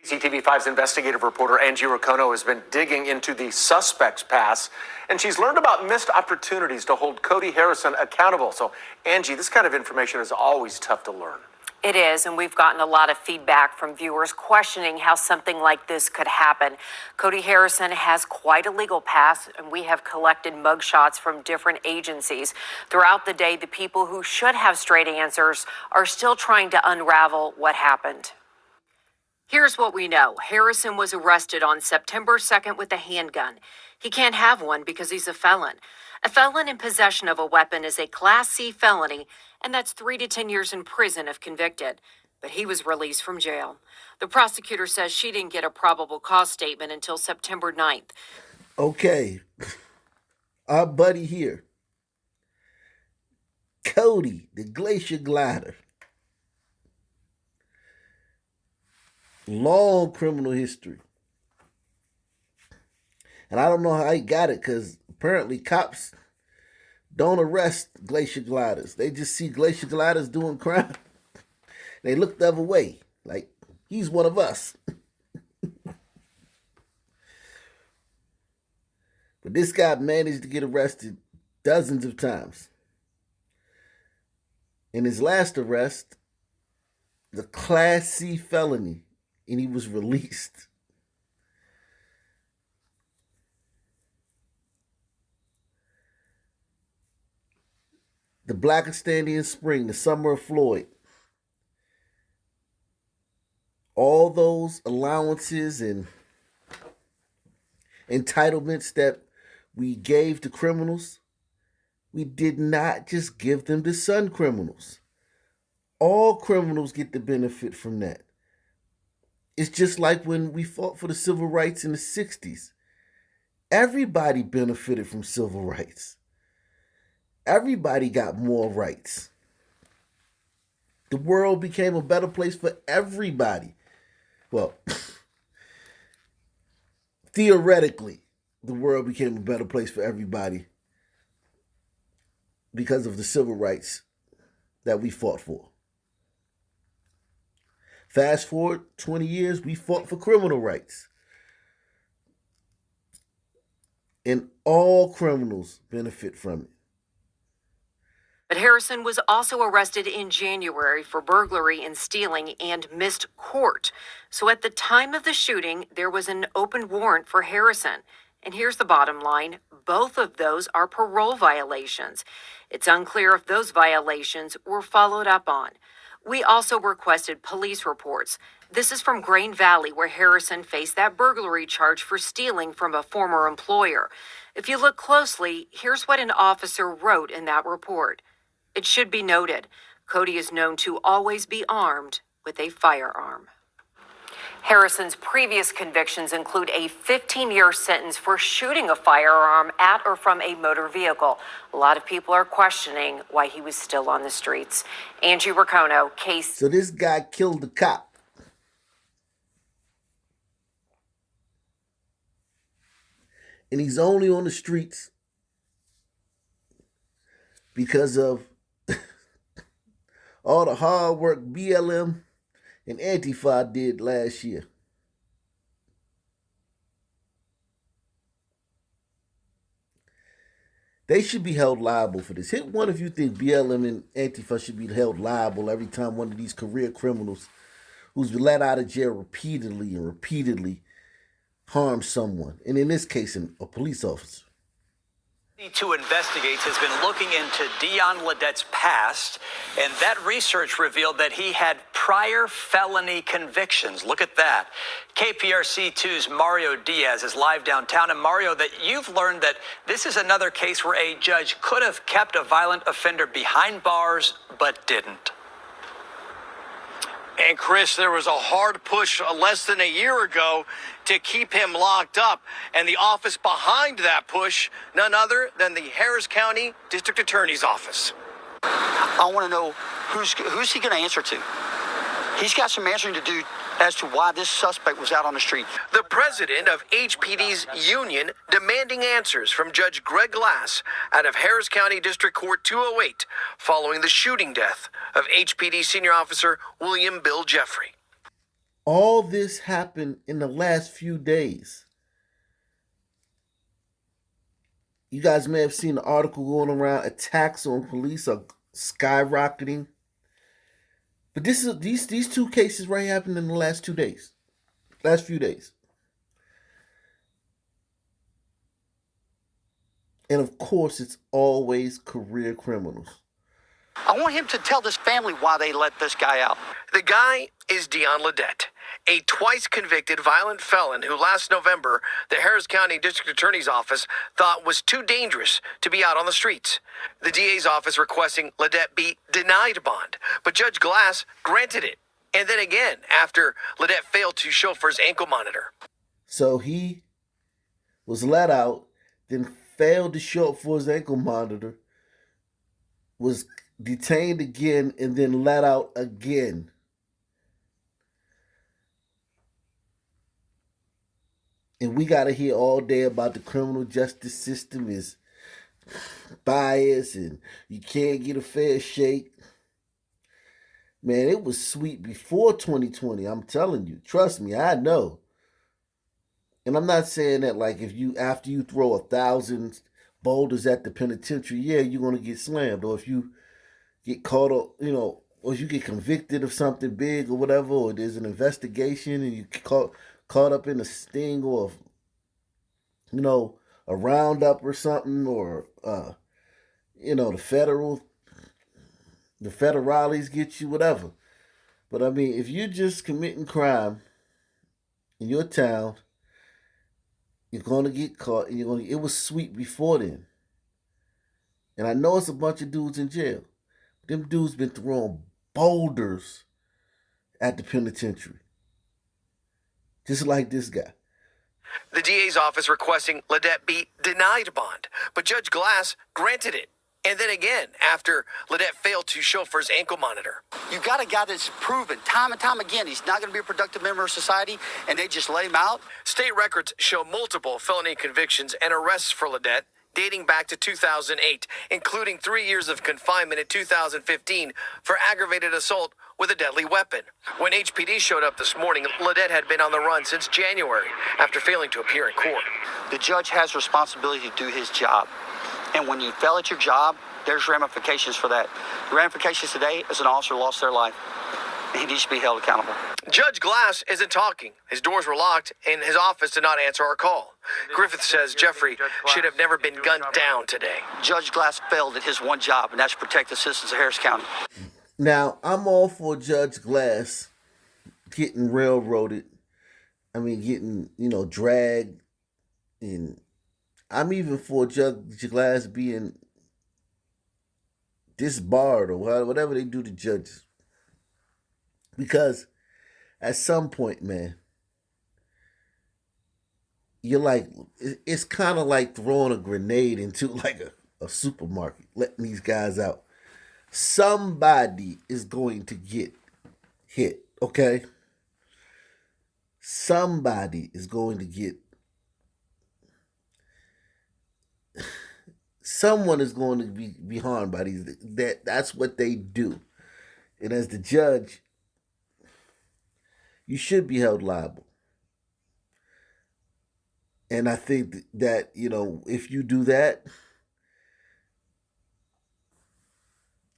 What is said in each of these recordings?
CTV5's investigative reporter Angie Racono has been digging into the suspect's past, and she's learned about missed opportunities to hold Cody Harrison accountable. So, Angie, this kind of information is always tough to learn. It is, and we've gotten a lot of feedback from viewers questioning how something like this could happen. Cody Harrison has quite a legal past, and we have collected mugshots from different agencies. Throughout the day, the people who should have straight answers are still trying to unravel what happened. Here's what we know. Harrison was arrested on September 2nd with a handgun. He can't have one because he's a felon. A felon in possession of a weapon is a Class C felony, and that's 3 to 10 years in prison if convicted. But he was released from jail. The prosecutor says she didn't get a probable cause statement until September 9th. Okay, our buddy here, Cody, the Glacier Glider. Long criminal history. And I don't know how he got it, because apparently cops don't arrest Glacier Gliders. They just see Glacier Gliders doing crime. They look the other way, like he's one of us. But this guy managed to get arrested dozens of times. In his last arrest, the Class C felony, and he was released. The Blackstonian Spring, the summer of Floyd. All those allowances and entitlements that we gave to criminals, we did not just give them to some criminals. All criminals get the benefit from that. It's just like when we fought for the civil rights in the 60s. Everybody benefited from civil rights. Everybody got more rights. The world became a better place for everybody. Well, theoretically, the world became a better place for everybody because of the civil rights that we fought for. Fast forward 20 years, we fought for criminal rights. And all criminals benefit from it. But Harrison was also arrested in January for burglary and stealing and missed court. So at the time of the shooting, there was an open warrant for Harrison. And here's the bottom line. Both of those are parole violations. It's unclear if those violations were followed up on. We also requested police reports. This is from Grain Valley, where Harrison faced that burglary charge for stealing from a former employer. If you look closely, here's what an officer wrote in that report. It should be noted, Cody is known to always be armed with a firearm. Harrison's previous convictions include a 15-year sentence for shooting a firearm at or from a motor vehicle. A lot of people are questioning why he was still on the streets. Angie Racono, case. So this guy killed the cop. And he's only on the streets because of all the hard work BLM and Antifa did last year. They should be held liable for this. Hit one if you think BLM and Antifa should be held liable every time one of these career criminals who's been let out of jail repeatedly and repeatedly harms someone. And in this case, a police officer. To Investigates has been looking into Dion Ledette's past, and that research revealed that he had prior felony convictions. Look at that. KPRC2's Mario Diaz is live downtown. And Mario, that you've learned that this is another case where a judge could have kept a violent offender behind bars, but didn't. And Chris, there was a hard push less than a year ago to keep him locked up. And the office behind that push, none other than the Harris County District Attorney's Office. I want to know who's he going to answer to? He's got some answering to do as to why this suspect was out on the street. The president of HPD's union demanding answers from Judge Greg Glass out of Harris County District Court 208 following the shooting death of HPD Senior Officer William Bill Jeffrey. All this happened in the last few days. You guys may have seen the article going around, attacks on police are skyrocketing. But these two cases right happened in the last few days. And of course, it's always career criminals. I want him to tell this family why they let this guy out. The guy is Dion Ledette, a twice convicted violent felon who last November the Harris County District Attorney's Office thought was too dangerous to be out on the streets. The DA's office requesting Ledette be denied bond, but Judge Glass granted it. And then again, after Ledette failed to chauffeur his ankle monitor. So he was let out, then failed to show up for his ankle monitor, was detained again, and then let out again. And we got to hear all day about the criminal justice system is biased and you can't get a fair shake. Man, it was sweet before 2020. I'm telling you. Trust me, I know. And I'm not saying that like after you throw 1,000 boulders at the penitentiary, yeah, you're going to get slammed. Or if you get caught up, or if you get convicted of something big or whatever, or there's an investigation and you caught up in a sting or, a roundup or something, or, the federales get you, whatever. But I mean, if you're just committing crime in your town, you're going to get caught, and it was sweet before then. And I know it's a bunch of dudes in jail. Them dudes been throwing boulders at the penitentiary. Just like this guy. The DA's office requesting Ledette be denied bond, but Judge Glass granted it. And then again, after Ledette failed to chauffeur his ankle monitor. You got a guy that's proven time and time again he's not going to be a productive member of society, and they just let him out. State records show multiple felony convictions and arrests for Ledette dating back to 2008, including 3 years of confinement in 2015 for aggravated assault with a deadly weapon. When HPD showed up this morning, Ledette had been on the run since January after failing to appear in court. The judge has responsibility to do his job. And when you fail at your job, there's ramifications for that. The ramifications today is an officer lost their life. He needs to be held accountable. Judge Glass isn't talking. His doors were locked, and his office did not answer our call. Griffith says Jeffrey should have never been gunned down today. Judge Glass failed at his one job, and that's to protect the citizens of Harris County. Now, I'm all for Judge Glass getting railroaded. I mean, getting, dragged. And I'm even for Judge Glass being disbarred or whatever they do to judges. Because at some point, man, you're like, it's kind of like throwing a grenade into like a supermarket, letting these guys out. Somebody is going to get hit, okay? Somebody is going to get, someone is going to be harmed by these. That's what they do. And as the judge, you should be held liable. And I think that, if you do that,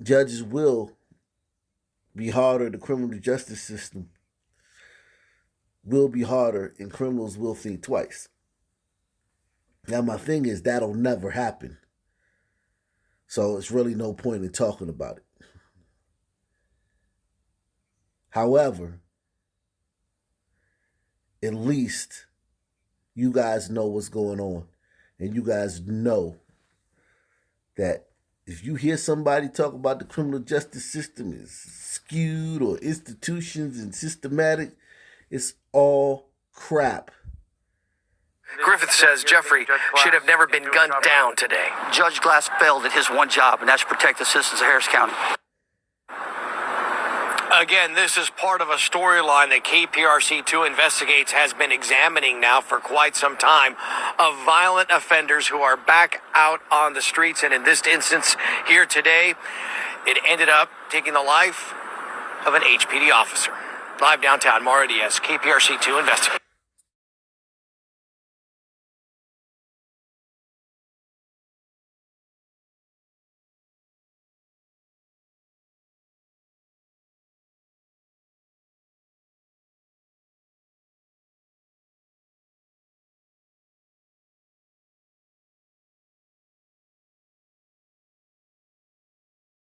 judges will be harder. The criminal justice system will be harder, and criminals will think twice. Now, my thing is that'll never happen. So it's really no point in talking about it. However, at least you guys know what's going on. And you guys know that if you hear somebody talk about the criminal justice system is skewed or institutions and systematic, it's all crap. Griffith says Jeffrey should have never been gunned down today. Judge Glass failed at his one job, and that's to protect the citizens of Harris County. Again, this is part of a storyline that KPRC2 Investigates has been examining now for quite some time of violent offenders who are back out on the streets. And in this instance here today, it ended up taking the life of an HPD officer. Live downtown, Maura Diaz, KPRC2 investigates.